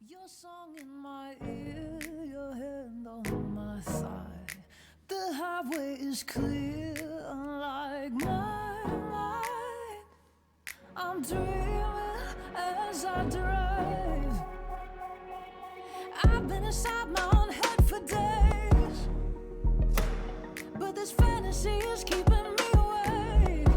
Your song in my ear, your hand on my thigh. The highway is clear, unlike my mind. I'm dreaming as I drive. I've been inside my own head for days, but this fantasy is keeping me awake.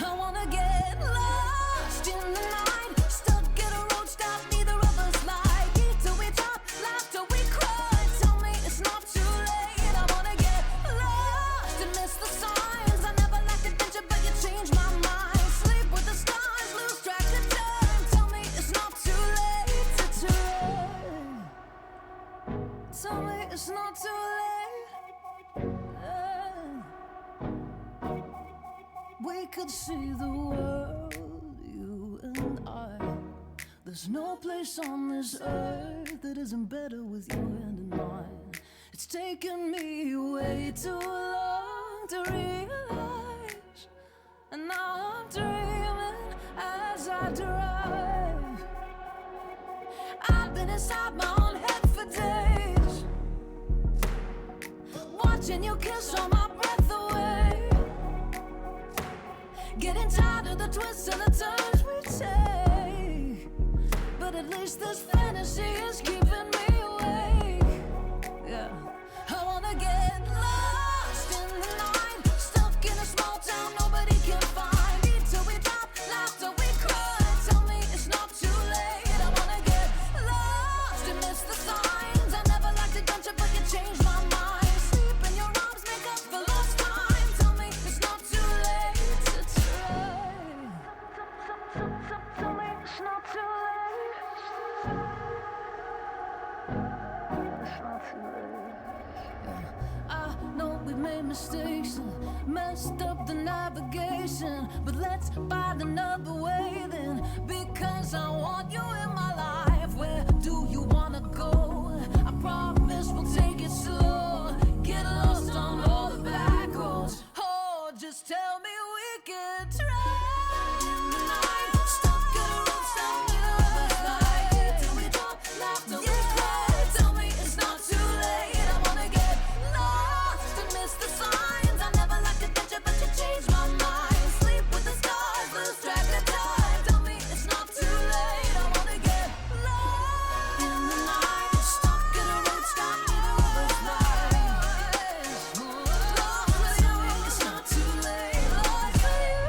I wanna get lost in the night, stuck at a road stop neither of us like. Eat till we drop, laugh till we cry. Tell me it's not too late. I wanna get lost and miss the signs. I never liked adventure, but you changed my mind. Sleep with the stars, lose track of time. Tell me it's not too late to try. Tell me it's not too late. We could see the world, you and I. There's no place on this earth that isn't better with your hand in mine. It's taken me way too long to realize, and now I'm dreaming as I drive. I've been inside my own head for days, watching you kiss all my breath away. Getting tired of the twists and the turns we take, but at least this fantasy is keeping me awake. Yeah, I wanna get lost in the night, stuck in a small town nobody can find. Eat till we drop, laugh till we cry. Tell me it's not too late. I wanna get lost and miss the signs. I never liked adventure, but you changed my mind. Sleep in your arms, make up for lost time. Tell me it's not too late to try. Tell me it's not too late. It's not too late. I know we made mistakes and messed up the navigation, but let's find another way then, because I want you in my life. Where do you wanna go? I promise we'll take it slow, get lost on all the back roads. Oh, just tell me we can try. In the night, stuck at a road stop, neither of us like. Till we drop, laugh till we cry. Tell me it's not too late. I wanna get lost and miss the signs. I never liked adventure, but you changed my mind. Sleep with the stars, lose track of time. Tell me it's not too late. I wanna get lost in the night, stuck at a road stop, neither of us like. Tell me it's not too late. Lost for you.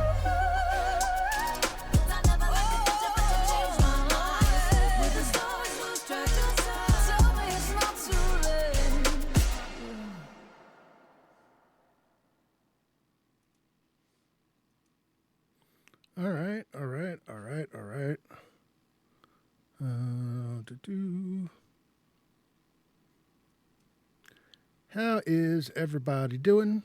I never liked adventure, but you changed my mind. Sleep with the stars, lose track of time. Tell me it's not too late. All right. How is everybody doing?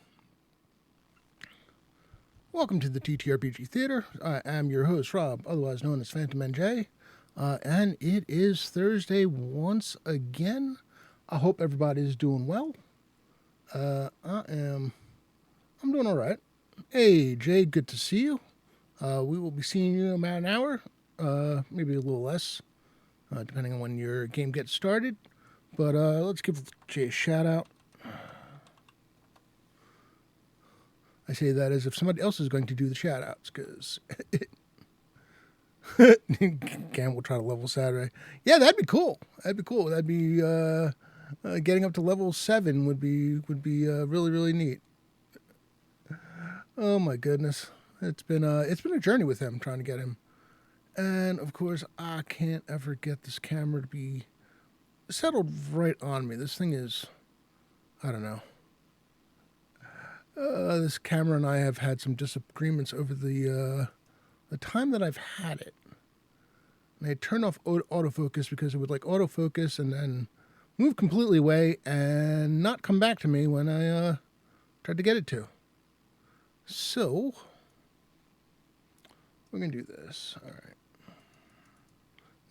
Welcome to the TTRPG Theater. I am your host, Rob, otherwise known as Phantom NJ. And it is Thursday once again. I hope everybody is doing well. I'm doing all right. Hey, Jay, good to see you. We will be seeing you in about an hour, maybe a little less, depending on when your game gets started. But let's give Jay a shout out. I say that as if somebody else is going to do the shout outs, because Cam will try to level Saturday. Yeah, that'd be cool. That'd be getting up to level 7 would be really, really neat. Oh my goodness. It's been a journey with him, trying to get him. And of course, I can't ever get this camera to be settled right on me. This thing is, I don't know. This camera and I have had some disagreements over the time that I've had it. And I turned off autofocus because it would like autofocus and then move completely away and not come back to me when I tried to get it to. So we're going to do this. All right.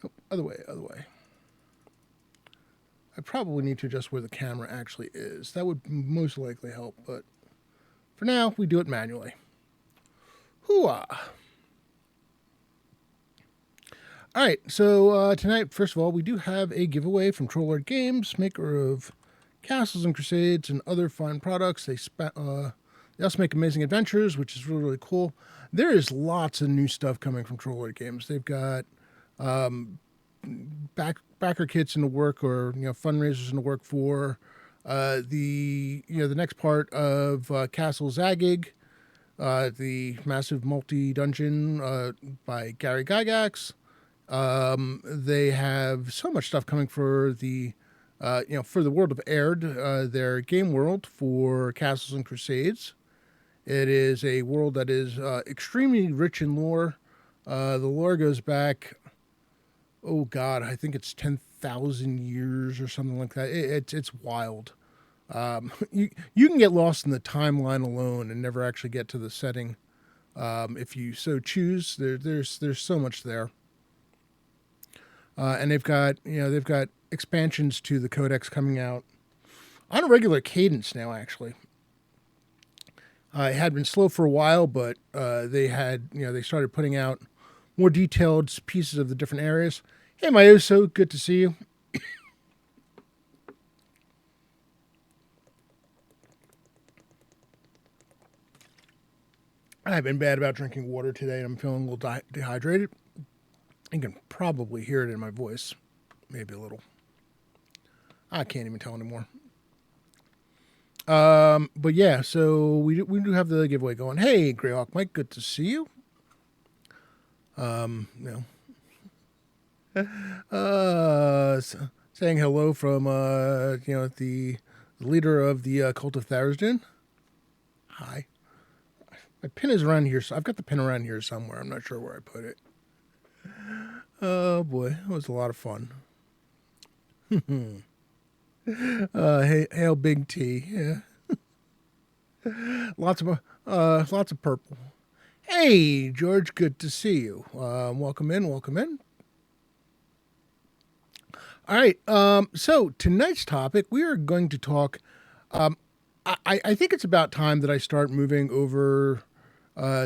Nope, other way. I probably need to adjust where the camera actually is. That would most likely help, but for now, we do it manually. Hooah! All right, so tonight, first of all, we do have a giveaway from Trollord Games, maker of Castles and Crusades and other fine products. They also make amazing adventures, which is really, really cool. There is lots of new stuff coming from Trollord Games. They've got backer kits in the work, or fundraisers in the work for the next part of Castle Zagig, the massive multi-dungeon by Gary Gygax. They have so much stuff coming for the for the World of Aird, their game world for Castles and Crusades. It is a world that is extremely rich in lore. The lore goes back, oh God, I think it's 10,000 years or something like that. It's wild. You can get lost in the timeline alone and never actually get to the setting if you so choose. There's so much there. And they've got expansions to the codex coming out on a regular cadence now. Actually, it had been slow for a while, but they started putting out more detailed pieces of the different areas. Hey, Mayoso, good to see you. I've been bad about drinking water today. I'm feeling a little dehydrated. You can probably hear it in my voice. Maybe a little. I can't even tell anymore. But yeah, so we do have the giveaway going. Hey, Greyhawk Mike, good to see you. Saying hello from the leader of the Cult of Tharizdun. Hi. My pin is around here, so I've got the pin around here somewhere. I'm not sure where I put it. Oh boy, that was a lot of fun. Hail Big T. Yeah. lots of purple. Hey, George, good to see you. Welcome in. All right. So tonight's topic, we are going to talk. I think it's about time that I start moving over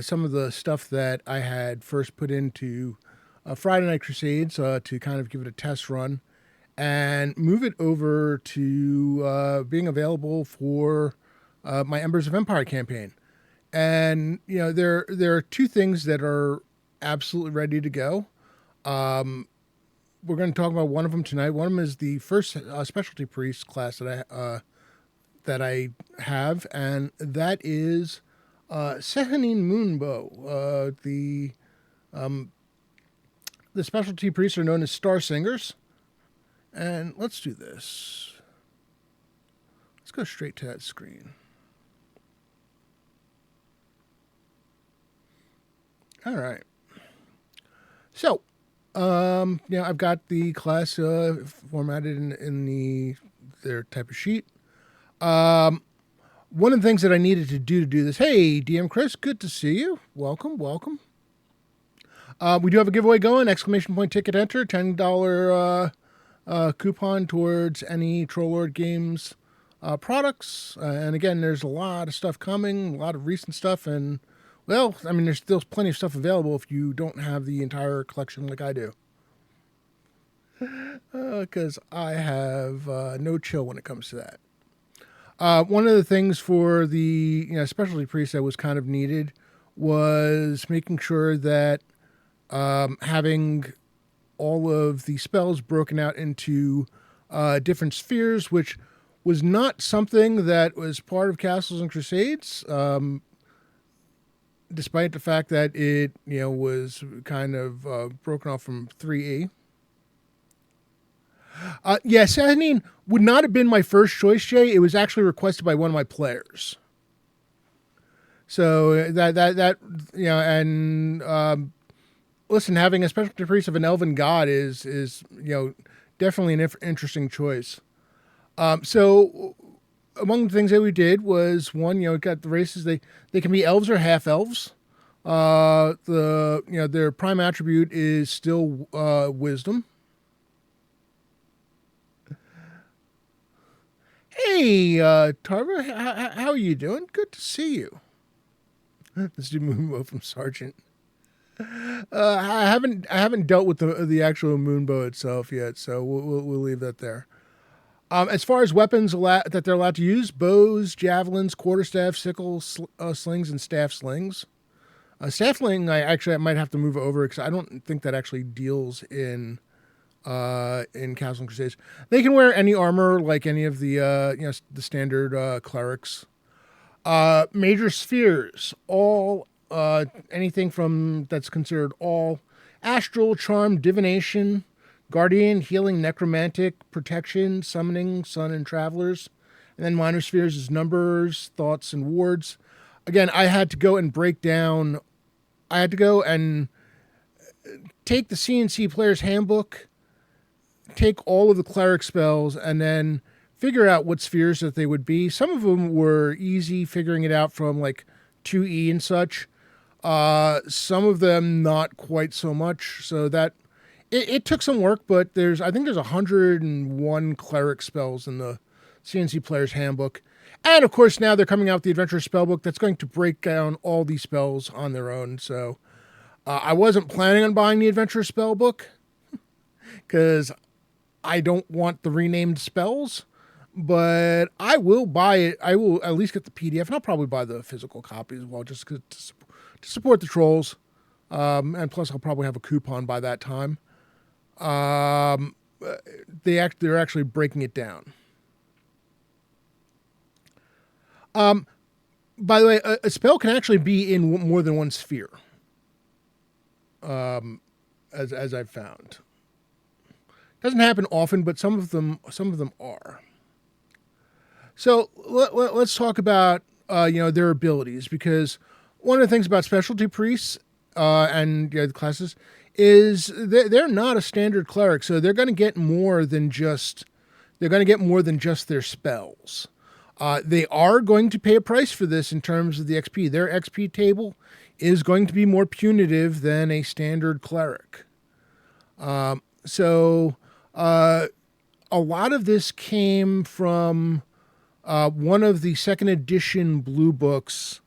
some of the stuff that I had first put into Friday Night Crusades to kind of give it a test run and move it over to being available for my Embers of Empire campaign. And, there are two things that are absolutely ready to go. We're going to talk about one of them tonight. One of them is the first specialty priest class that I have, and that is Sehanine Moonbow. The specialty priests are known as Star Singers. And let's do this. Let's go straight to that screen. All right. So, I've got the class formatted in their type of sheet. One of the things that I needed to do this. Hey, DM Chris, good to see you. Welcome. We do have a giveaway going. Exclamation point ticket enter. $10 coupon towards any Trollord Games products. And again, there's a lot of stuff coming, a lot of recent stuff. And, well, I mean, there's still plenty of stuff available if you don't have the entire collection like I do. Because I have no chill when it comes to that. One of the things for the specialty priest that was kind of needed was making sure that having all of the spells broken out into different spheres, which was not something that was part of Castles and Crusades, despite the fact that it was kind of broken off from 3E. Sehanine would not have been my first choice, Jay. It was actually requested by one of my players. So listen, having a specialty priest of an elven god is definitely an interesting choice. So among the things that we did was one, got the races. They can be elves or half elves. Their prime attribute is still wisdom. Hey, Tarva, how are you doing? Good to see you. This is Moonbow from Sergeant. I haven't dealt with the actual Moonbow itself yet, so we'll leave that there. As far as weapons that they're allowed to use, bows, javelins, quarterstaff, sickles, slings, and staff slings. Staff sling, I might have to move over because I don't think that actually deals in Castle and Crusades. They can wear any armor like any of the the standard clerics. Major spheres, all anything from that's considered all astral, charm, divination, guardian, healing, necromantic, protection, summoning, sun, and travelers. And then minor spheres is numbers, thoughts, and wards. Again, I had to go and break down. I had to go and take the CNC Player's Handbook, take all of the cleric spells, and then figure out what spheres that they would be. Some of them were easy figuring it out from like 2E and such. Some of them not quite so much. So that it took some work, but I think there's 101 cleric spells in the CNC Player's Handbook. And of course, now they're coming out with the Adventure Spellbook that's going to break down all these spells on their own. So I wasn't planning on buying the Adventure Spellbook because I don't want the renamed spells, but I will buy it. I will at least get the PDF, and I'll probably buy the physical copy as well, just to support the trolls. And plus, I'll probably have a coupon by that time. They're actually breaking it down. By the way, a spell can actually be in more than one sphere. As I've found, doesn't happen often, but some of them are. So let's talk about their abilities, because one of the things about specialty priests and the classes is they're not a standard cleric, so they're going to get more than just their spells. They are going to pay a price for this in terms of the XP. Their XP table is going to be more punitive than a standard cleric. So a lot of this came from one of the second edition blue books.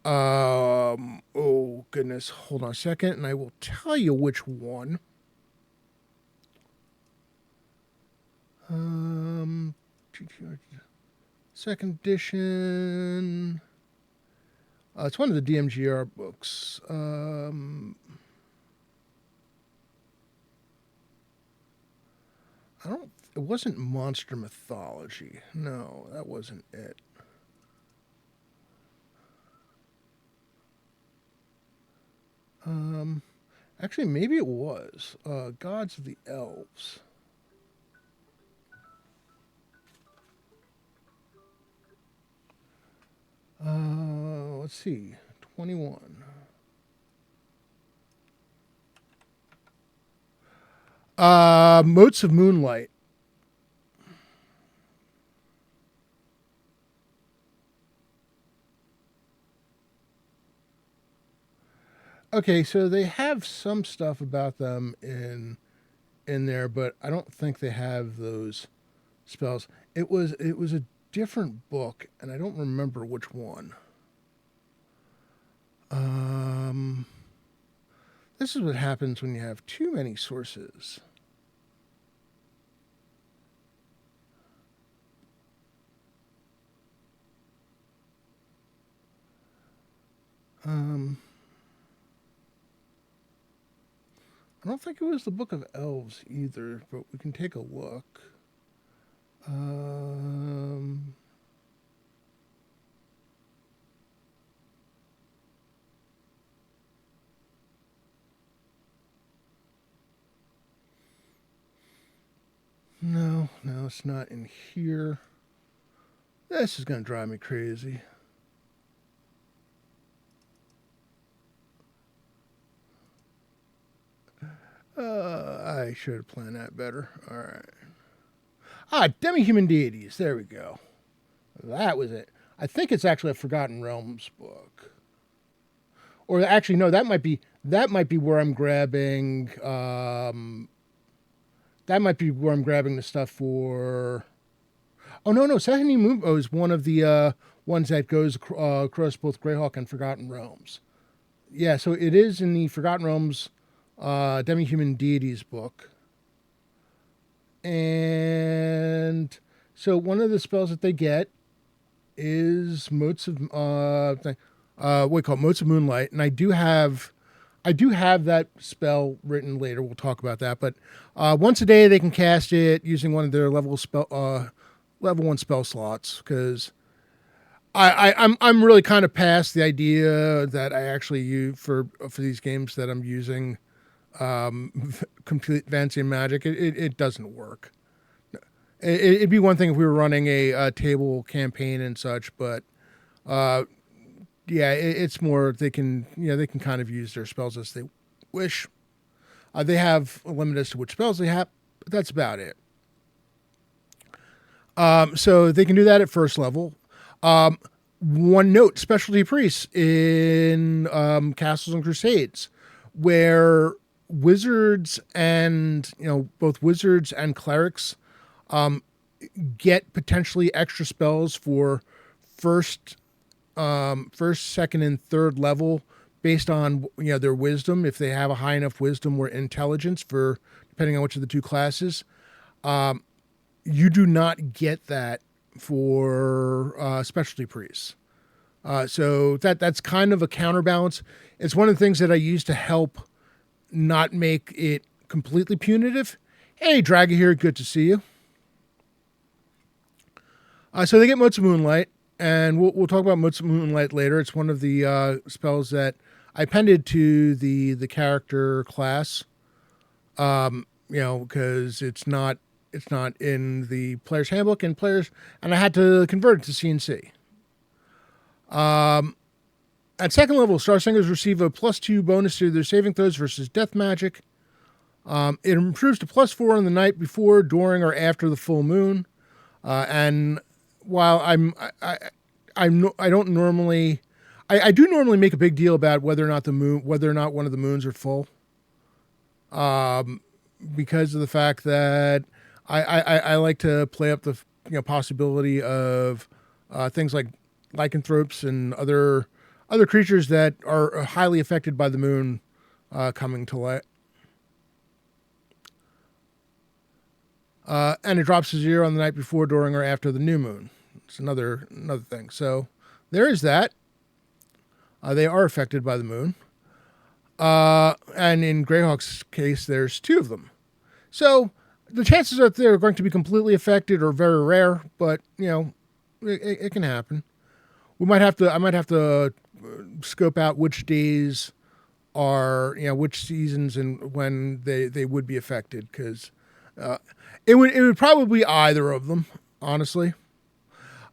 Oh, goodness. Hold on a second, and I will tell you which one. Second edition. It's one of the DMGR books. It wasn't Monster Mythology. No, that wasn't it. Actually, maybe it was. Gods of the Elves. Let's see. 21. Motes of Moonlight. Okay, so they have some stuff about them in there, but I don't think they have those spells. It was a different book, and I don't remember which one. This is what happens when you have too many sources. I don't think it was the Book of Elves either, but we can take a look. No, it's not in here. This is going to drive me crazy. I should have planned that better. All right. Demi-Human Deities. There we go. That was it. I think it's actually a Forgotten Realms book. Or actually, no, that might be where I'm grabbing. That might be where I'm grabbing the stuff for. Oh no, Sehanine Moonbow is one of the ones that goes across both Greyhawk and Forgotten Realms. yeah, so it is in the Forgotten Realms Demi-Human Deities book. And so one of the spells that they get is Motes of what we call it, Motes of Moonlight, and I do have that spell written later. We'll talk about that. But once a day they can cast it using one of their level 1 spell slots, because I'm really kind of past the idea that I actually use for these games that I'm using complete fancy magic. It doesn't work. It'd be one thing if we were running a table campaign and such, but yeah, it's more they can kind of use their spells as they wish. They have a limit as to which spells they have, but that's about it. So they can do that at first level. One note: specialty priests in Castles and Crusades, where wizards and both wizards and clerics get potentially extra spells for first, second, and third level based on their wisdom, if they have a high enough wisdom or intelligence, for depending on which of the two classes. You do not get that for specialty priests. So that's kind of a counterbalance. It's one of the things that I use to help not make it completely punitive. Hey, Draga here, good to see you. So they get Motes of Moonlight, and we'll talk about Motes of Moonlight later. It's one of the spells that I appended to the character class, because it's not in the player's handbook, and I had to convert it to CNC. At second level, Star Singers receive a +2 bonus to their saving throws versus death magic. It improves to +4 on the night before, during, or after the full moon. And while I don't normally, I do normally make a big deal about whether or not one of the moons are full, because of the fact that I like to play up the possibility of things like lycanthropes and other creatures that are highly affected by the moon coming to light. And it drops to 0 on the night before, during, or after the new moon. It's another thing. So there is that. They are affected by the moon. And in Greyhawk's case, there's 2 of them. So the chances that they're going to be completely affected are very rare, but it can happen. I might have to scope out which days are, which seasons and when they would be affected, because it would probably be either of them, honestly.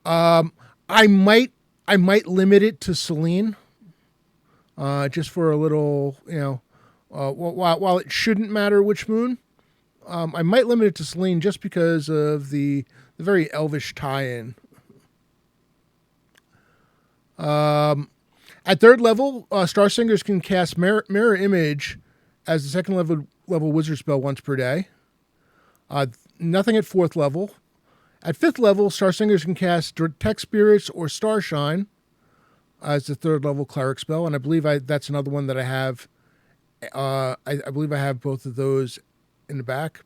I might limit it to Selene, just for a little, while it shouldn't matter which moon. I might limit it to Selene just because of the very elvish tie-in. At third level, Star Singers can cast Mirror Image as the second level wizard spell once per day. Nothing at fourth level. At fifth level, Star Singers can cast Detect Spirits or Starshine as the third level cleric spell, and I believe that's another one that I have. I believe I have both of those in the back,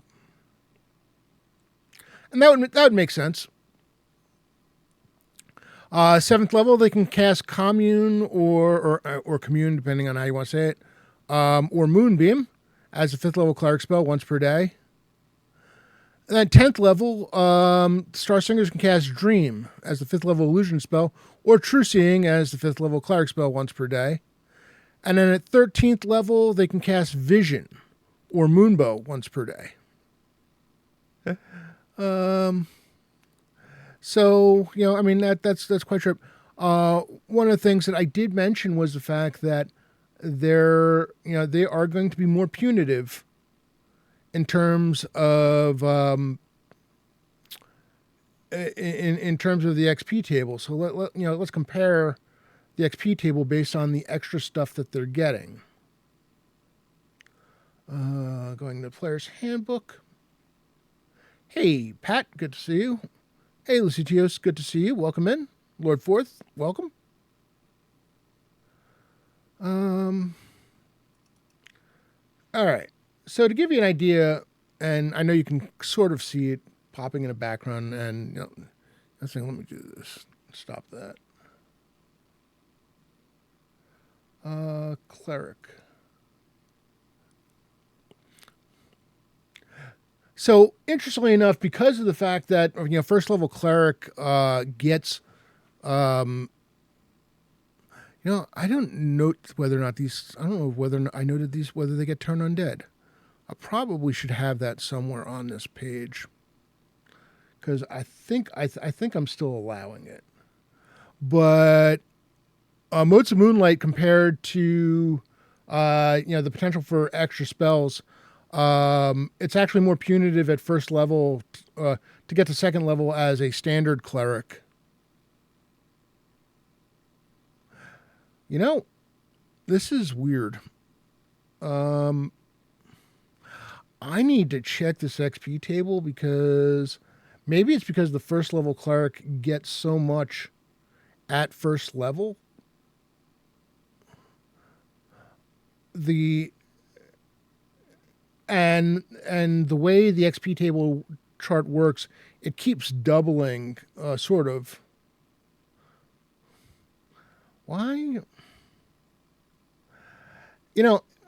and that would make sense. Seventh level, they can cast Commune or Commune, depending on how you want to say it, or Moonbeam as a fifth level cleric spell once per day. And then 10th level, Star Singers can cast Dream as the 5th level illusion spell, or True Seeing as the 5th level cleric spell once per day. And then at 13th level, they can cast Vision or Moonbow once per day. So, that's quite true. One of the things that I did mention was the fact that they are going to be more punitive in terms of in terms of the XP table. So let's compare the XP table based on the extra stuff that they're getting. Going to Player's Handbook. Hey, Pat, good to see you. Hey, Lucitios, good to see you. Welcome in. Lord Forth, welcome. All right. So to give you an idea, and I know you can sort of see it popping in the background, and I think let me do this. Stop that. Cleric. So interestingly enough, because of the fact that first level cleric gets, I don't note whether or not these. I don't know whether I noted these whether they get turned undead. I probably should have that somewhere on this page because I think I'm still allowing it. But Motes of Moonlight compared to the potential for extra spells, it's actually more punitive at first level to get to second level as a standard cleric. This is weird. I need to check this XP table because maybe it's because the first level cleric gets so much at first level. And the way the XP table chart works, it keeps doubling, sort of. Why?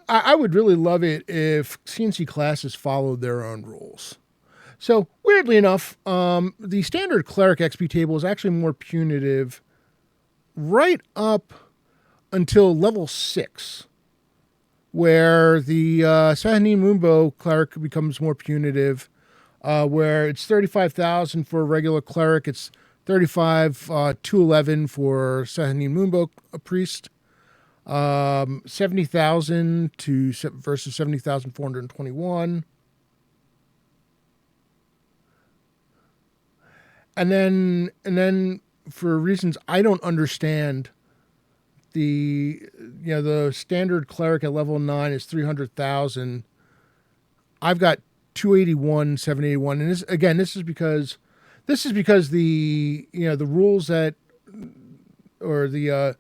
I would really love it if CNC classes followed their own rules. So, weirdly enough, the standard cleric XP table is actually more punitive right up until level 6, where the Sehanine Moonbow cleric becomes more punitive, where it's 35,000 for a regular cleric, it's 211 for Sehanine Moonbow priest. 70,000 versus 70,421. And then for reasons I don't understand, the standard cleric at level 9 is 300,000. I've got 281,781, and this is because the the rules that or the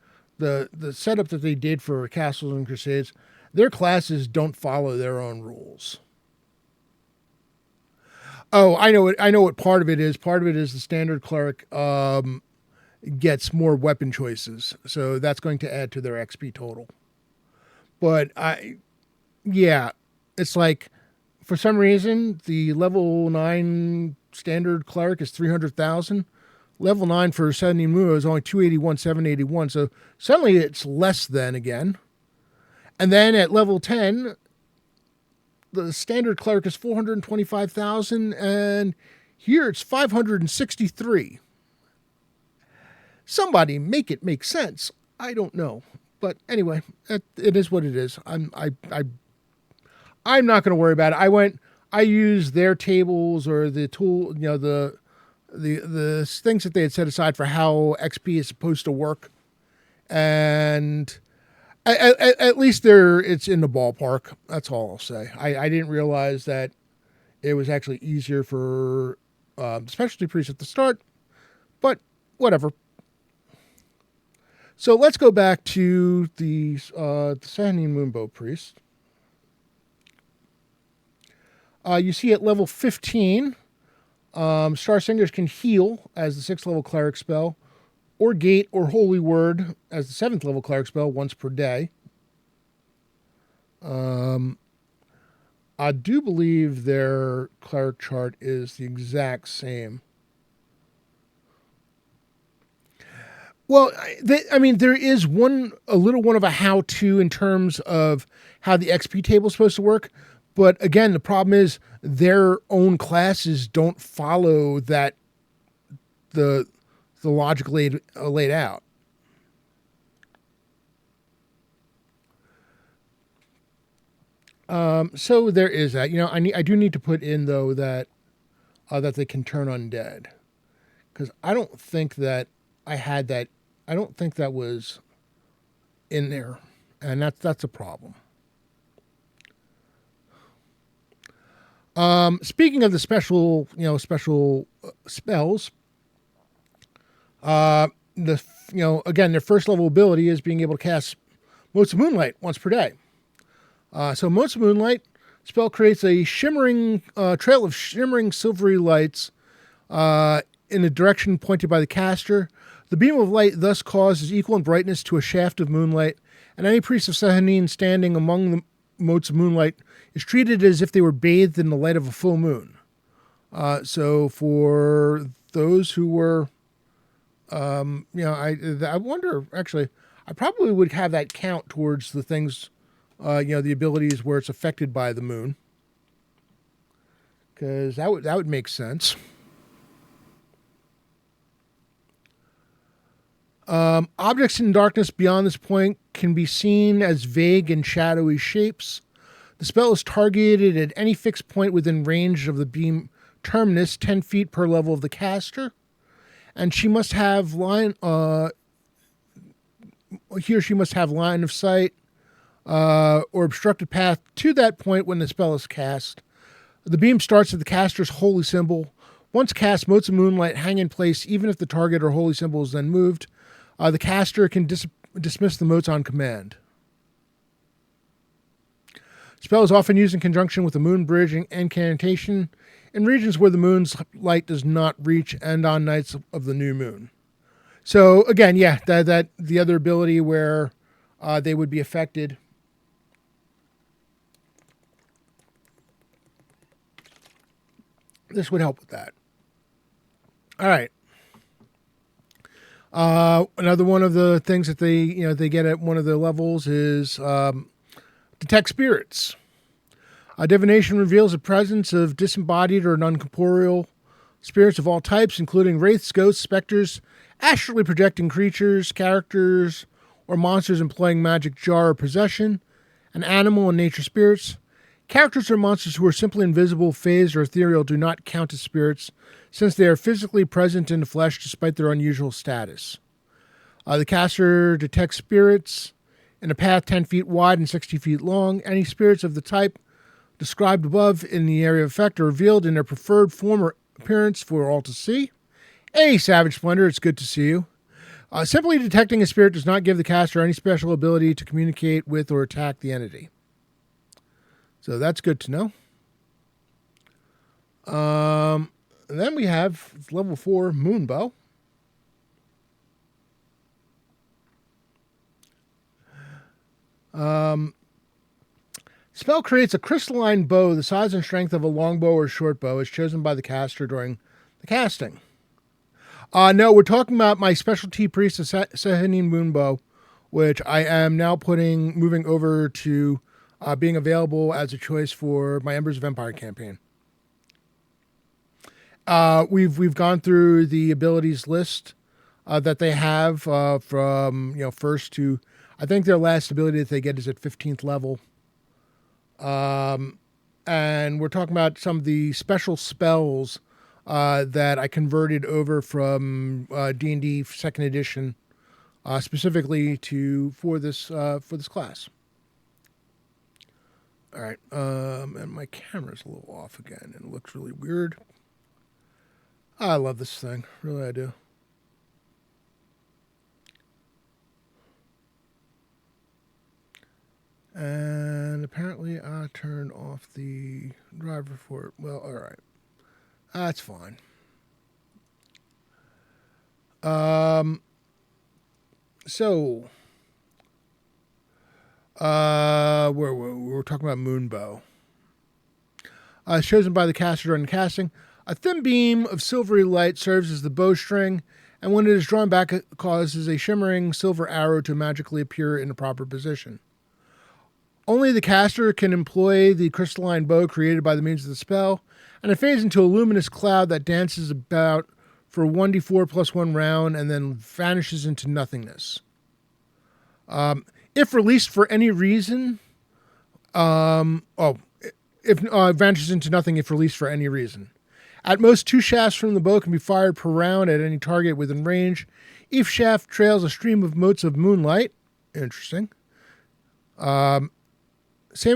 setup that they did for Castles and Crusades, their classes don't follow their own rules. Oh, I know what part of it is. Part of it is the standard cleric gets more weapon choices, so that's going to add to their XP total. But it's like for some reason the level 9 standard cleric is 300,000. Level 9 for Sehanine Moonbow is only 281,781, so suddenly it's less than again. And then at level 10, the standard cleric is 425,000, and here it's 563. Somebody make it make sense. I don't know, but anyway, it is what it is. I'm not going to worry about it. I used their tables or the tool, the things that they had set aside for how XP is supposed to work, and at least it's in the ballpark. That's all I'll say. I didn't realize that it was actually easier for specialty priests at the start, but whatever. So let's go back to the Sehanine Moonbow priest. You see at level 15, Star Singers can heal as the 6th level cleric spell, or Gate or Holy Word as the 7th level cleric spell once per day. I do believe their cleric chart is the exact same. Well, there is a little one of a how-to in terms of how the XP table is supposed to work. But again, the problem is their own classes don't follow that the logic laid out. So there is that. I do need to put in though that they can turn undead, because I don't think that I had that. I don't think that was in there, and that's a problem. Speaking of the special spells, again, their first level ability is being able to cast Motes of Moonlight once per day. So motes of moonlight. Spell creates a shimmering trail of shimmering silvery lights in a direction pointed by the caster. The beam of light thus causes equal in brightness to a shaft of moonlight, and any priest of Sehanine standing among the motes of moonlight is treated as if they were bathed in the light of a full moon. So for those who were, I wonder, actually, I probably would have that count towards the things, the abilities where it's affected by the moon. Because that would make sense. Objects in darkness beyond this point can be seen as vague and shadowy shapes. The spell is targeted at any fixed point within range of the beam terminus, 10 feet per level of the caster. And she must have line of sight or obstructed path to that point when the spell is cast. The beam starts at the caster's holy symbol. Once cast, motes of moonlight hang in place even if the target or holy symbol is then moved. The caster can dismiss the motes on command. Spell is often used in conjunction with the moon bridge and incantation in regions where the moon's light does not reach and on nights of the new moon. So again, that the other ability where they would be affected. This would help with that. All right. Another one of the things that they get at one of the levels is detect spirits. Divination reveals the presence of disembodied or non-corporeal spirits of all types, including wraiths, ghosts, specters, astrally projecting creatures, characters, or monsters employing magic, jar, or possession, and animal and nature spirits. Characters or monsters who are simply invisible, phased, or ethereal do not count as spirits, since they are physically present in the flesh despite their unusual status. The caster detects spirits in a path 10 feet wide and 60 feet long. Any spirits of the type described above in the area of effect are revealed in their preferred form or appearance for all to see. Hey, Savage Splendor, it's good to see you. Simply detecting a spirit does not give the caster any special ability to communicate with or attack the entity. So that's good to know. And then we have level 4 Moonbow. Spell creates a crystalline bow the size and strength of a longbow or short bow is chosen by the caster during the casting. No, we're talking about my specialty priest of Sehanine Moonbow, which I am now moving over to being available as a choice for my Embers of Empire campaign. We've gone through the abilities list that they have from first to, I think their last ability that they get is at 15th level. And we're talking about some of the special spells that I converted over from D&D 2nd edition specifically for this class. All right, and my camera's a little off again, and it looks really weird. I love this thing, really I do. And apparently I turned off the driver for it. Well, all right. That's fine. So, we're talking about Moonbow. Chosen by the caster during casting. A thin beam of silvery light serves as the bowstring, and when it is drawn back, it causes a shimmering silver arrow to magically appear in a proper position. Only the caster can employ the crystalline bow created by the means of the spell, and it fades into a luminous cloud that dances about for 1d4 plus 1 round and then vanishes into nothingness. If released for any reason, vanishes into nothing if released for any reason. At most, 2 shafts from the bow can be fired per round at any target within range. Each shaft trails a stream of motes of moonlight. Interesting. Same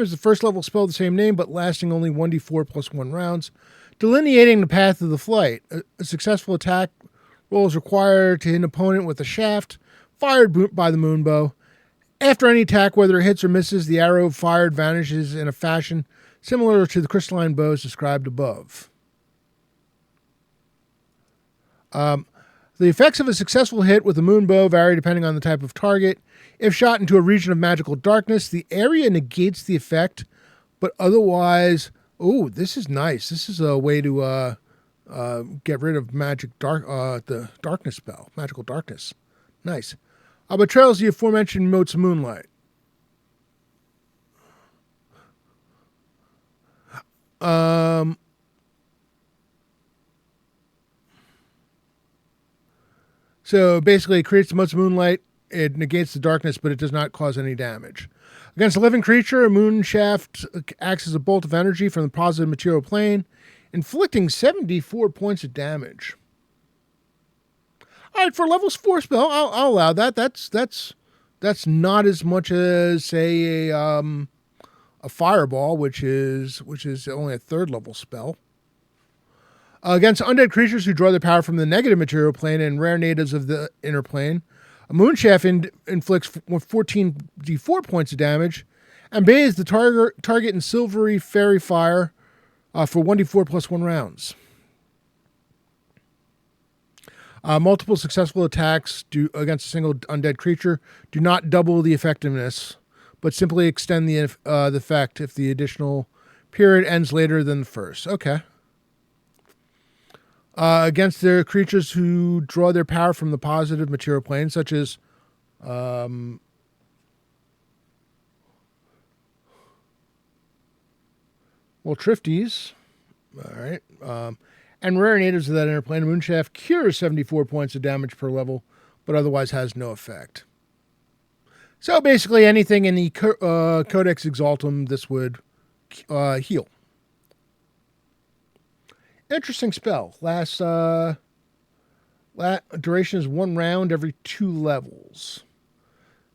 as the first level spell, the same name, but lasting only 1d4 plus 1 rounds, delineating the path of the flight. A successful attack roll is required to hit an opponent with a shaft fired by the Moonbow, After any attack, whether it hits or misses, the arrow fired vanishes in a fashion similar to the crystalline bows described above. The effects of a successful hit with a moonbow vary depending on the type of target. If shot into a region of magical darkness, the area negates the effect, but otherwise, this is nice. This is a way to get rid of the darkness spell, magical darkness. Nice. But trails the aforementioned motes of moonlight. So basically, it creates the motes of moonlight. It negates the darkness, but it does not cause any damage. Against a living creature, a moon shaft acts as a bolt of energy from the positive material plane, inflicting 74 points of damage. All right, for level 4 spell, I'll allow that. That's not as much as, say, a fireball, which is only a 3rd level spell. Against undead creatures who draw their power from the negative material plane and rare natives of the inner plane, a moonshaft inflicts 14d4 points of damage and bathes the target in silvery fairy fire for 1d4 plus 1 rounds. Multiple successful attacks against a single undead creature do not double the effectiveness, but simply extend the effect if the additional period ends later than the first. Okay. Against the creatures who draw their power from the positive material plane, such as Trifties, all right, and rare natives of that inner plane, Moonshaft cures 74 points of damage per level, but otherwise has no effect. So basically anything in the Codex Exaltum, this would heal. Interesting spell. Last duration is 1 round every 2 levels.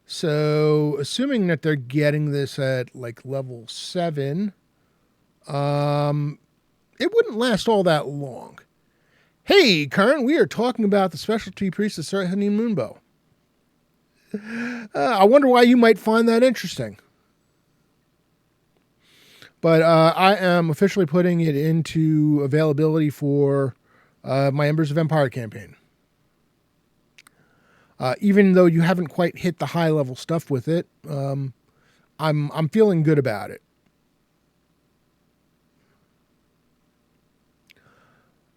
So assuming that they're getting this at like level 7, it wouldn't last all that long. Hey, Karen, we are talking about the specialty priest of Sehanine Moonbow. I wonder why you might find that interesting. But I am officially putting it into availability for my Embers of Empire campaign. Even though you haven't quite hit the high level stuff with it, I'm feeling good about it.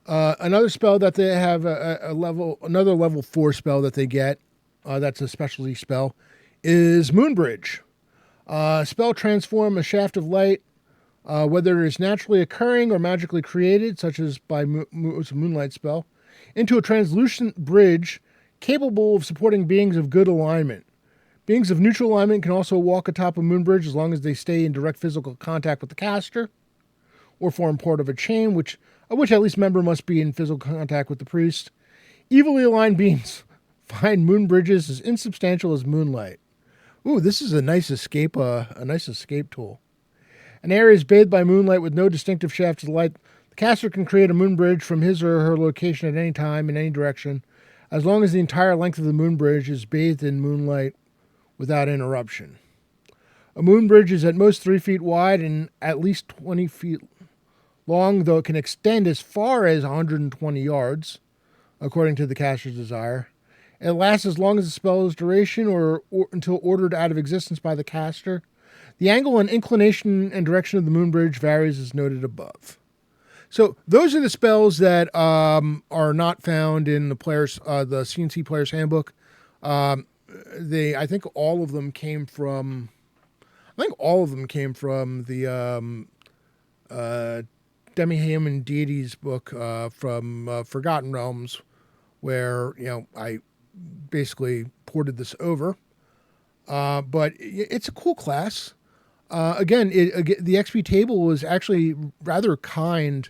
Another spell that they have another level 4 spell that they get, that's a specialty spell, is Moonbridge. Spell transform a shaft of light, whether it is naturally occurring or magically created, such as by Moonlight spell, into a translucent bridge capable of supporting beings of good alignment. Beings of neutral alignment can also walk atop a Moonbridge as long as they stay in direct physical contact with the caster, or form part of a chain, of which at least member must be in physical contact with the priest. Evilly aligned beings find moon bridges as insubstantial as moonlight. Ooh, this is a nice escape tool. An area is bathed by moonlight with no distinctive shafts of light. The caster can create a moon bridge from his or her location at any time in any direction, as long as the entire length of the moon bridge is bathed in moonlight without interruption. A moon bridge is at most 3 feet wide and at least 20 feet long, though it can extend as far as 120 yards, according to the caster's desire. It lasts as long as the spell's duration or until ordered out of existence by the caster. The angle and inclination and direction of the moon bridge varies as noted above. So those are the spells that are not found in the CNC Player's Handbook. I think all of them came from the Demi-Human Deities book from Forgotten Realms, where I basically ported this over. But it's a cool class. Again, the XP table was actually rather kind,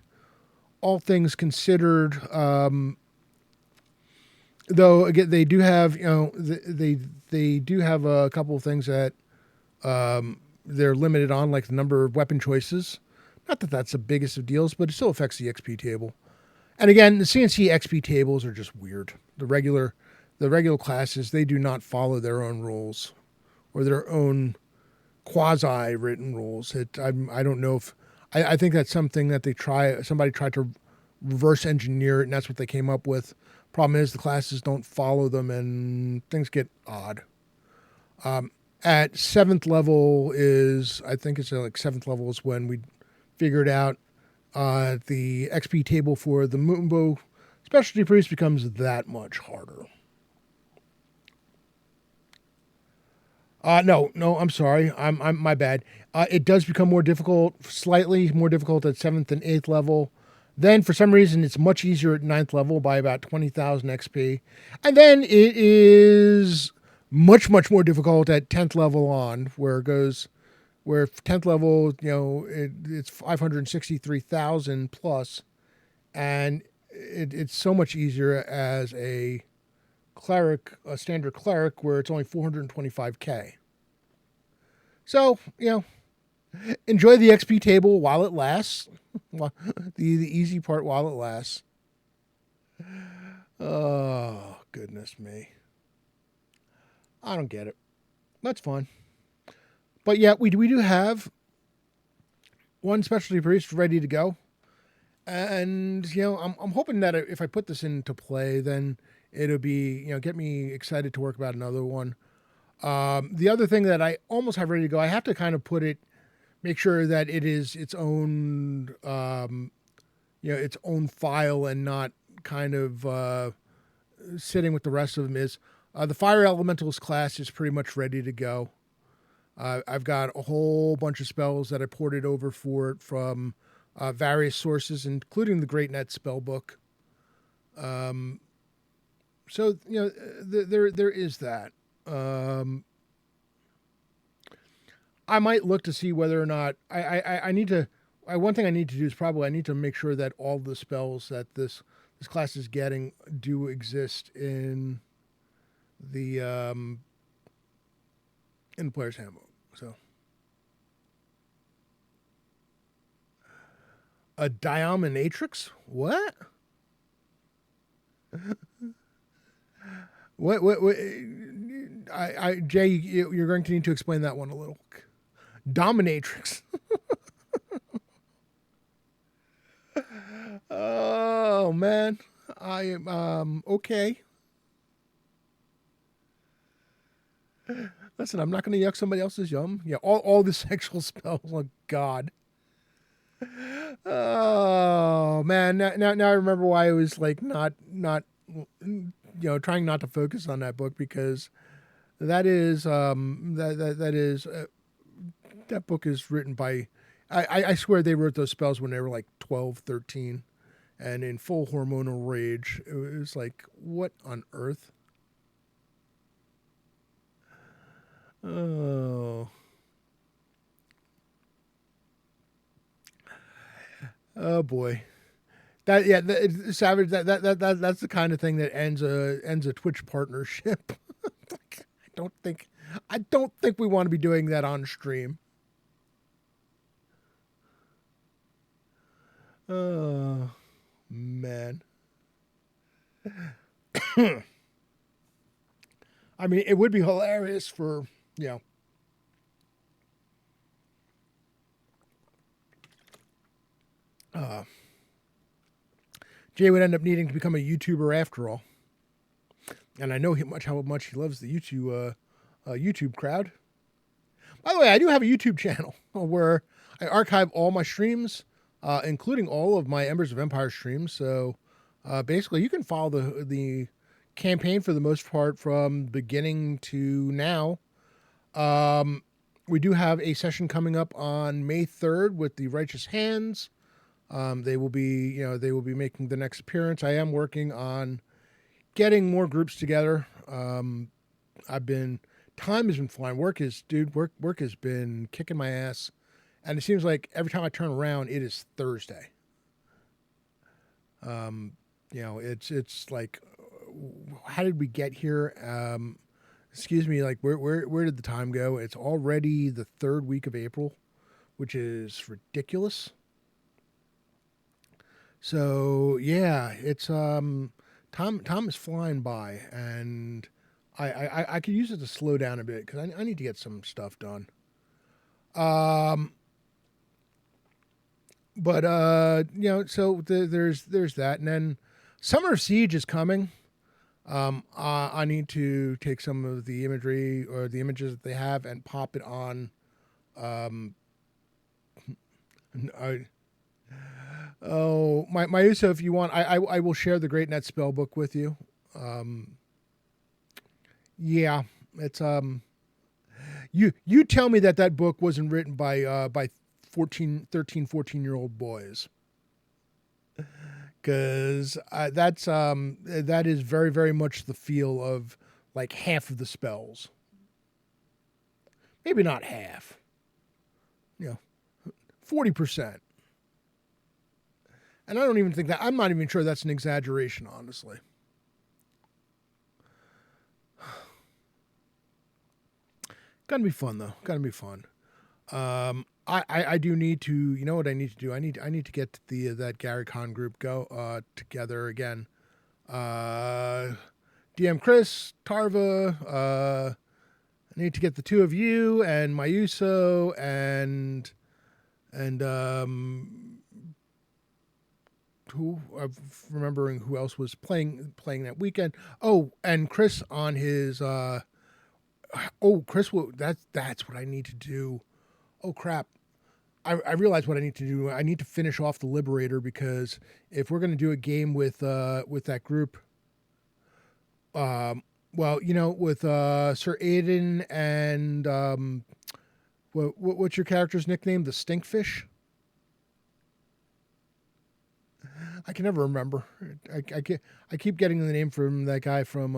all things considered. Though again, they do have they do have a couple of things that they're limited on, like the number of weapon choices. Not that that's the biggest of deals, but it still affects the XP table. And again, the CNC XP tables are just weird. The regular classes, they do not follow their own rules or their own quasi written rules. I don't know if I think that's something that somebody tried to reverse engineer it, and that's what they came up with. Problem is the classes don't follow them, and things get odd. At 7th level I think it's like 7th level is when we figured out the XP table for the Moonbow specialty priest becomes that much harder. No, I'm sorry. I'm my bad. It does become more difficult, slightly more difficult at 7th and 8th level. Then, for some reason, it's much easier at 9th level by about 20,000 XP. And then it is much more difficult at 10th level on, where 10th level, it's 563,000 plus, and it's so much easier as a cleric, a standard cleric, where it's only 425k. So, enjoy the XP table while it lasts. the easy part while it lasts. Oh, goodness me. I don't get it. That's fun. But yeah, we do have one specialty priest ready to go. And, I'm hoping that if I put this into play, then it'll be, get me excited to work about another one. The other thing that I almost have ready to go, I have to kind of make sure that it is its own, its own file and not kind of sitting with the rest of them is the Fire Elementalist class is pretty much ready to go. I've got a whole bunch of spells that I ported over for it from various sources, including the Great Net Spellbook. So there is that. I might look to see whether or not I need to. One thing I need to do is I need to make sure that all the spells that this class is getting do exist in the player's handbook. So a Diaminatrix? What? What? Jay, you're going to need to explain that one a little. Dominatrix. Oh man, I am okay. Listen, I'm not going to yuck somebody else's yum. Yeah, all the sexual spells. Oh God. Oh man, now I remember why I was like not trying not to focus on that book, because that is that book is written by I swear they wrote those spells when they were like 12, 13 and in full hormonal rage. It was like, what on earth? Oh. Oh boy. Savage. That's the kind of thing that ends a Twitch partnership. I don't think we want to be doing that on stream. Oh man. I mean, it would be hilarious for Jay would end up needing to become a YouTuber after all. And I know how much he loves the YouTube crowd. By the way, I do have a YouTube channel where I archive all my streams, including all of my Embers of Empire streams. So basically, you can follow the campaign for the most part from beginning to now. We do have a session coming up on May 3rd with the Righteous Hands. They will be making the next appearance. I am working on getting more groups together. Time has been flying. Work has been kicking my ass, and it seems like every time I turn around, it is Thursday. It's like, how did we get here? Excuse me, like where did the time go? It's already the 3rd week of April, which is ridiculous. So yeah, it's time is flying by, and I could use it to slow down a bit because I need to get some stuff done. Um, but so there's that, and then Summer of Siege is coming. I need to take some of the imagery or the images that they have and pop it on. I, my Uso, if you want, I will share the Great Net spell book with you. Yeah, it's you tell me that book wasn't written by 14 boys, because that is very, very much the feel of like half of the spells. Maybe not half. 40%. And I don't even think that, I'm not even sure that's an exaggeration, honestly. Gonna be fun though. Gonna be fun. I do need to. You know what I need to do? I need to get that Gary Con group together again. DM Chris, Tarva. I need to get the two of you and Mayuso and who I'm remembering who else was playing that weekend. Oh, and Chris on his. Chris will. That's what I need to do. Oh crap. I realize what I need to do. I need to finish off the Liberator, because if we're going to do a game with that group, with Sir Aiden and what's your character's nickname? The Stinkfish. I can never remember. I keep getting the name from that guy from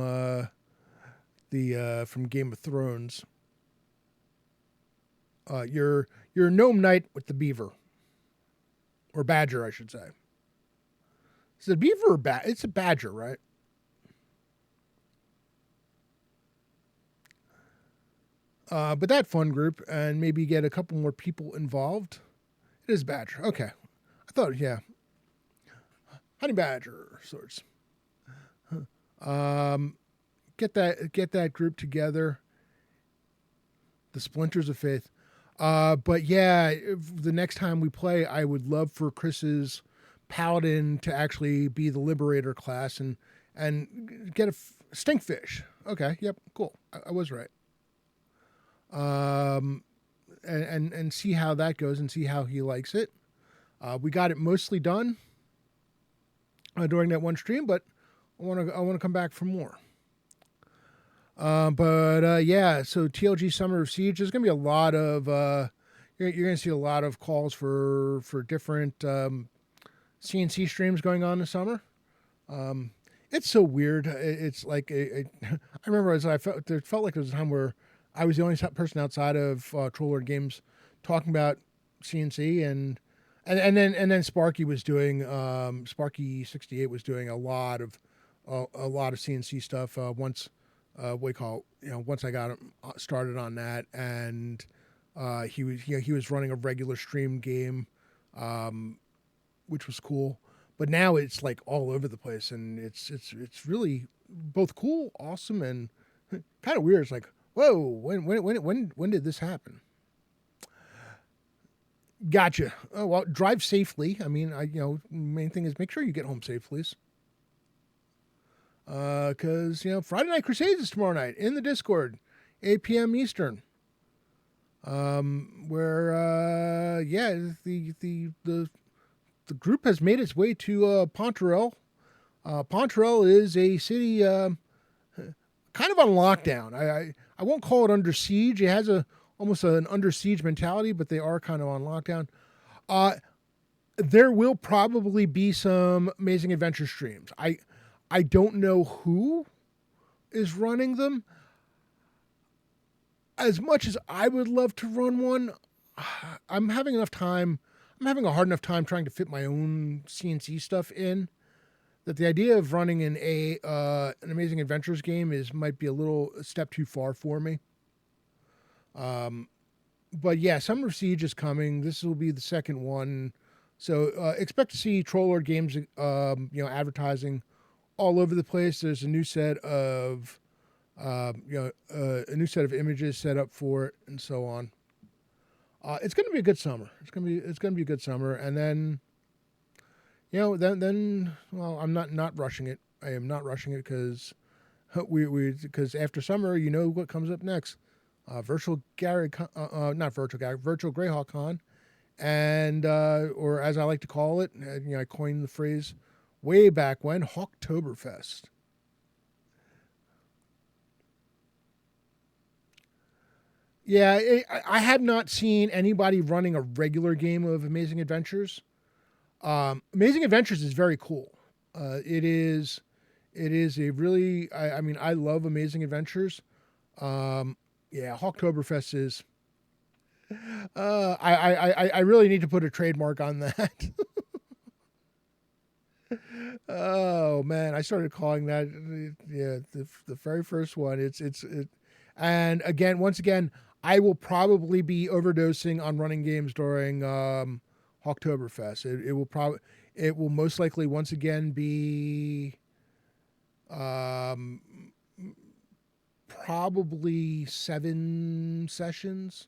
from Game of Thrones. You're a gnome knight with the beaver, or badger, I should say. Is it a beaver or It's a badger, right? But that fun group, and maybe get a couple more people involved. It is badger. Okay, I thought, yeah, honey badger sorts. Get that group together. The Splinters of Faith. But yeah, the next time we play, I would love for Chris's Paladin to actually be the Liberator class and get a Stinkfish. Okay, yep, cool. I was right. And see how that goes and see how he likes it. We got it mostly done during that one stream, but I want to come back for more. Yeah, so TLG Summer of Siege, there's going to be a lot of, you're going to see a lot of calls for different CNC streams going on this summer. It's so weird. It's like, I remember it felt like there was a time where I was the only person outside of Trollord Games talking about CNC, and then Sparky was doing, Sparky 68 was doing a lot of CNC stuff once I got him started on that, and he was running a regular stream game, which was cool. But now it's like all over the place, and it's really both cool, awesome, and kind of weird. It's like, whoa, when did this happen? Gotcha. Oh well, drive safely. I mean, main thing is make sure you get home safe, please. Because Friday Night Crusades is tomorrow night in the Discord, 8 p.m. Eastern. Where the group has made its way to Pontarel. Pontarel is a city kind of on lockdown. I won't call it under siege. It has almost an under siege mentality, but they are kind of on lockdown. There will probably be some Amazing Adventure streams. I don't know who is running them. As much as I would love to run one, I'm having a hard enough time trying to fit my own CNC stuff in, that the idea of running an Amazing Adventures game might be a step too far for me. But yeah, Summer of Siege is coming. This will be the second one. So expect to see Trollord Games advertising all over the place. There's a new set of a new set of images set up for it, and so on. It's going to be a good summer. It's going to be a good summer, and then, well, I'm not rushing it. I am not rushing it because because after summer, what comes up next. Virtual Greyhawk Con, and or as I like to call it, I coined the phrase way back when, Hawktoberfest. Yeah, I have not seen anybody running a regular game of Amazing Adventures. Amazing Adventures is very cool. It is. It is a really. I mean, I love Amazing Adventures. Yeah, Hawktoberfest is. I really need to put a trademark on that. Oh man, I started calling that. Yeah, the very first one. And again, once again, I will probably be overdosing on running games during Hawktoberfest. It will most likely once again be um, probably 7 sessions,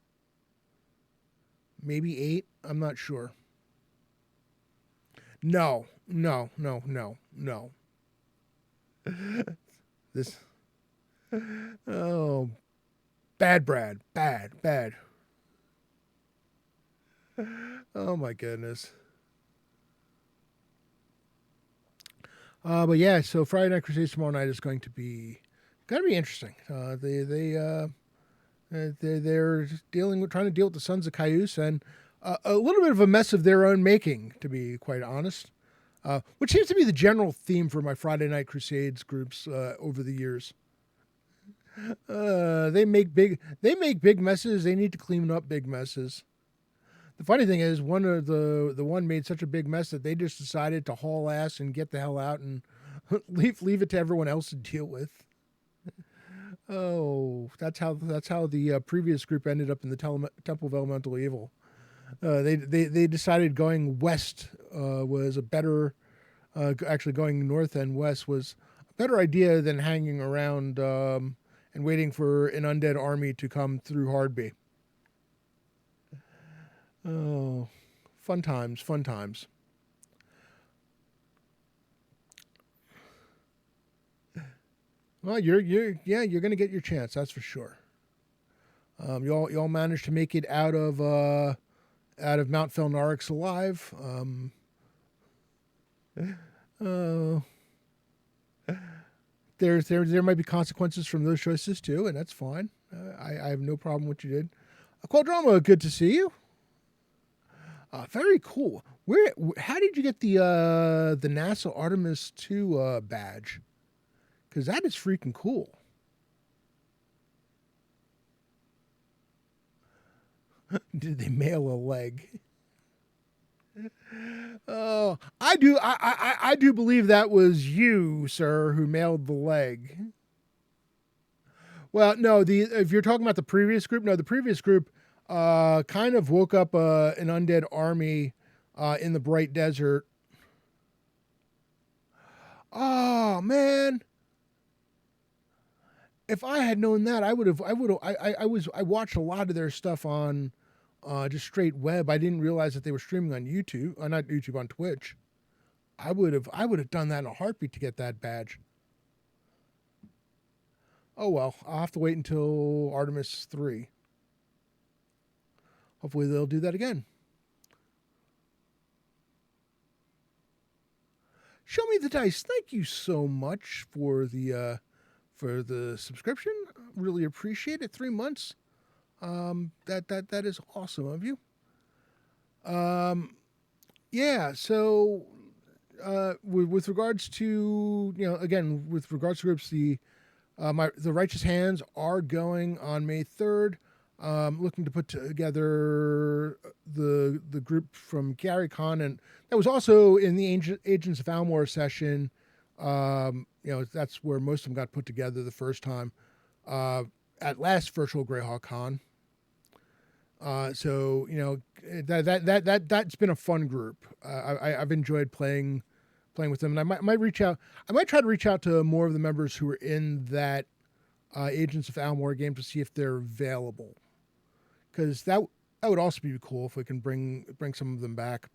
maybe 8. I'm not sure. No, no, no, no, no. This. Oh, bad, Brad. Bad, bad. Oh my goodness. But yeah, so Friday Night Crusade tomorrow night is going to be interesting. They're trying to deal with the Sons of Cayuse and a little bit of a mess of their own making, to be quite honest. Which seems to be the general theme for my Friday Night Crusades groups over the years. They make big messes. They need to clean up big messes. The funny thing is, the one made such a big mess that they just decided to haul ass and get the hell out and leave it to everyone else to deal with. Oh, that's how the previous group ended up in the Temple of Elemental Evil. They decided going west was a better. Actually, going north and west was a better idea than hanging around and waiting for an undead army to come through Hardby. Oh, fun times, fun times. Well, you're gonna get your chance, that's for sure. Y'all managed to make it out of Mount Felnarix alive. There might be consequences from those choices too, and that's fine. I have no problem with what you did. Quadrama, good to see you. Very cool. How did you get the NASA Artemis 2 badge? Because that is freaking cool. Did they mail a leg? Oh, I do. I do believe that was you, sir, who mailed the leg. Well, no. If you're talking about the previous group, no, the previous group kind of woke up an undead army in the Bright Desert. Oh man! If I had known that, I would have. I watched a lot of their stuff on just straight web. I didn't realize that they were streaming on YouTube, not YouTube, on Twitch. I would have done that in a heartbeat to get that badge. Oh well, I'll have to wait until Artemis 3. Hopefully they'll do that again. Show me the dice. Thank you so much for the subscription. Really appreciate it. 3 months. That is awesome of you. Yeah. So, with regards to again, with regards to groups, the Righteous Hands are going on May 3rd. Looking to put together the group from Gary Con, and that was also in the Agents of Almor session. That's where most of them got put together the first time at last Virtual Greyhawk Con. So that's been a fun group. I've enjoyed playing with them, and I might reach out. I might try to reach out to more of the members who were in that Agents of Almore game to see if they're available, because that would also be cool if we can bring some of them back.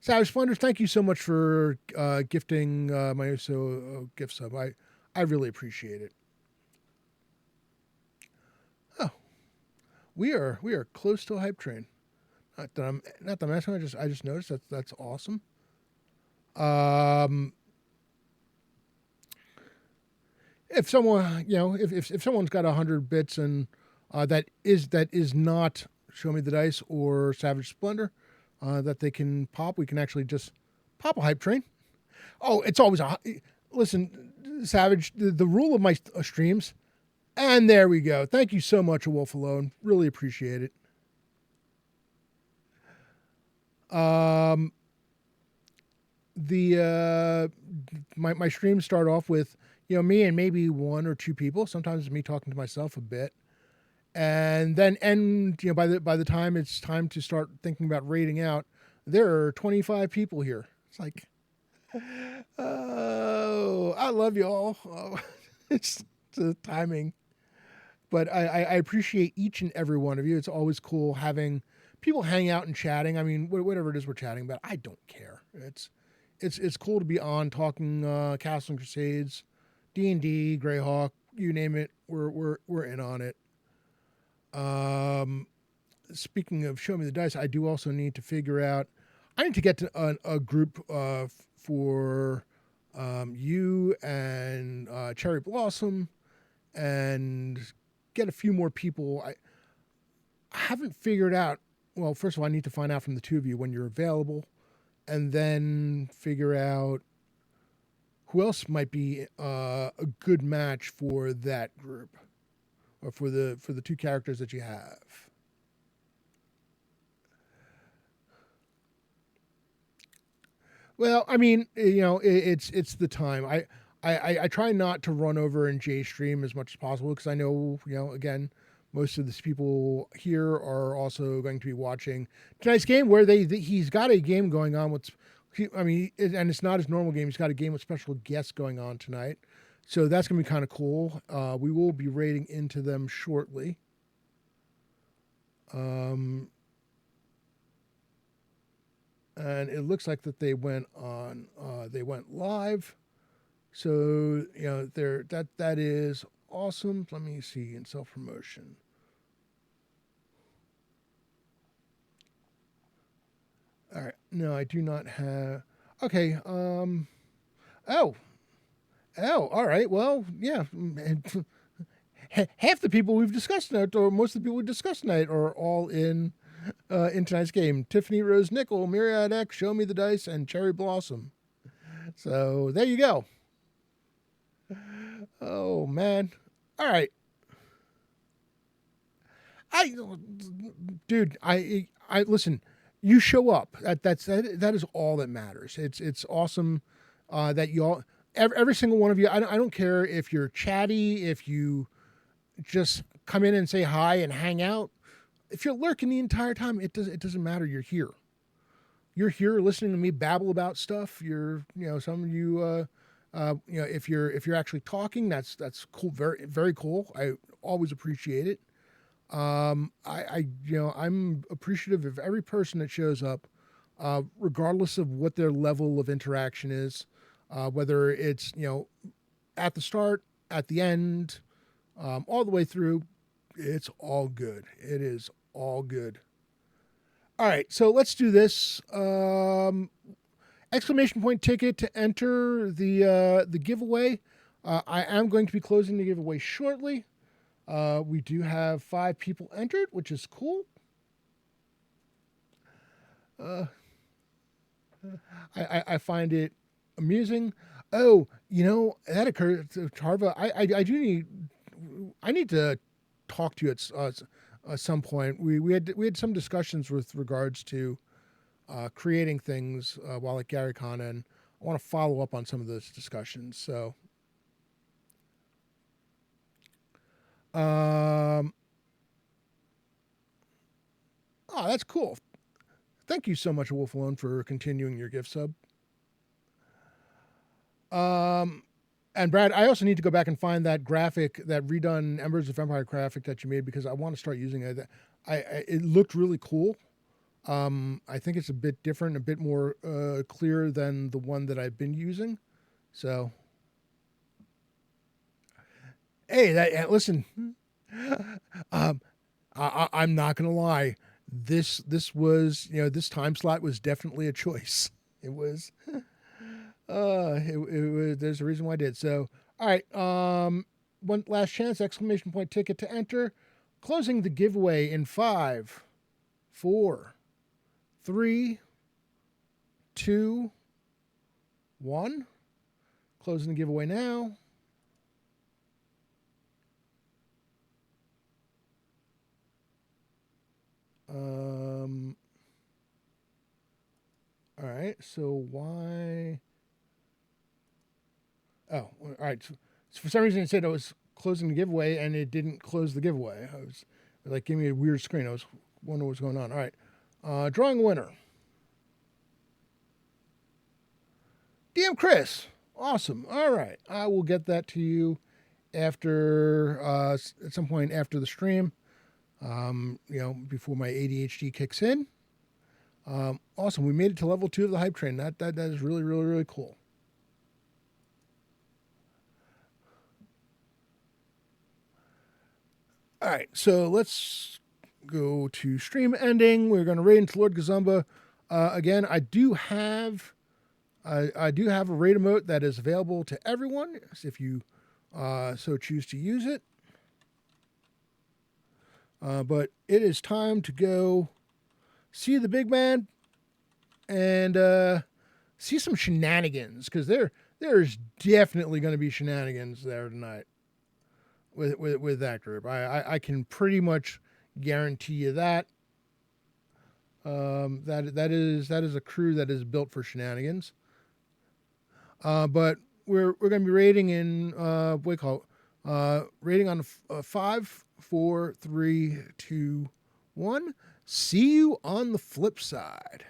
Savage Splendor, thank you so much for gifting my Uso gift sub. I really appreciate it. Oh, we are close to a hype train. Not that I'm asking. I just noticed that's awesome. If someone if someone's got 100 bits and that is not Show Me the Dice or Savage Splendor, that they can pop, we can actually just pop a hype train. Oh, it's always listen, Savage. The rule of my streams, and there we go. Thank you so much, A Wolf Alone. Really appreciate it. My streams start off with me and maybe one or two people. Sometimes me talking to myself a bit, and then end by the time it's time to start thinking about rating out, there are 25 people here. It's like, oh, I love you all. Oh, it's the timing, but I appreciate each and every one of you. It's always cool having people hang out and chatting. I mean, whatever it is we're chatting about, I don't care. It's cool to be on talking Castle and Crusades, D&D, Greyhawk, you name it. We're in on it. Speaking of Show Me the Dice, I do also need to figure out. I need to get to a group for you and Cherry Blossom, and get a few more people. I haven't figured out. Well, first of all, I need to find out from the two of you when you're available, and then figure out who else might be a good match for that group, or for the two characters that you have. Well, I mean, it's the time. I try not to run over in Jay's stream as much as possible, because I know, again, most of these people here are also going to be watching tonight's game, where he's got a game going on. And it's not his normal game. He's got a game with special guests going on tonight, so that's going to be kind of cool. We will be raiding into them shortly. And it looks like that they went live. So that is awesome. Let me see in self promotion. All right. No, I do not have. Okay. Oh. All right. Well, yeah. Half the people we've discussed tonight, or most of the people we've discussed tonight, are all in tonight's game. Tiffany Rose Nickel, Myriad X, Show Me the Dice, and Cherry Blossom. So there you go. Oh man. All right. Dude, I listen. You show up. That is all that matters. It's awesome that you all, every single one of you. I don't care if you're chatty, if you just come in and say hi and hang out. If you're lurking the entire time, it doesn't matter. You're here. You're here listening to me babble about stuff. Some of you, if you're actually talking, that's cool. Very, very cool. I always appreciate it. I'm appreciative of every person that shows up, regardless of what their level of interaction is, whether it's, at the start, at the end, all the way through. It's all good. It is all good. All right, so let's do this. Exclamation point ticket to enter the giveaway. I am going to be closing the giveaway shortly. We do have 5 people entered, which is cool. I find it amusing. Oh, that occurred to Tarva. I need to talk to you at some point. We had some discussions with regards to creating things while at GaryCon, and I want to follow up on some of those discussions. So, oh, that's cool. Thank you so much, Wolf Alone, for continuing your gift sub. And Brad, I also need to go back and find that graphic, that redone Embers of Empire graphic that you made, because I want to start using it. It looked really cool. I think it's a bit different, a bit more clear than the one that I've been using. So, hey, listen, I'm not gonna lie. This was, this time slot was definitely a choice. It was. It was. There's a reason why I did. So, all right. One last chance! Exclamation point ticket to enter. Closing the giveaway in 5, 4, 3, 2, 1. Closing the giveaway now. All right. So why? Oh, all right. So for some reason it said I was closing the giveaway, and it didn't close the giveaway. I was like, giving me a weird screen. I was wondering what's going on. All right. Drawing a winner. DM Chris. Awesome. All right. I will get that to you after, at some point after the stream, before my ADHD kicks in. Awesome. We made it to level 2 of the hype train. That is really, really, really cool. All right, so let's go to stream ending. We're going to raid into Lord Gazumba. Again, I do have a raid emote that is available to everyone if you so choose to use it. But it is time to go see the big man and see some shenanigans, because there's definitely going to be shenanigans there tonight with that group. I can pretty much guarantee you that. That is a crew that is built for shenanigans. But we're going to be rating in what do you call it? Rating on 5, 4, 3, 2, 1. See you on the flip side.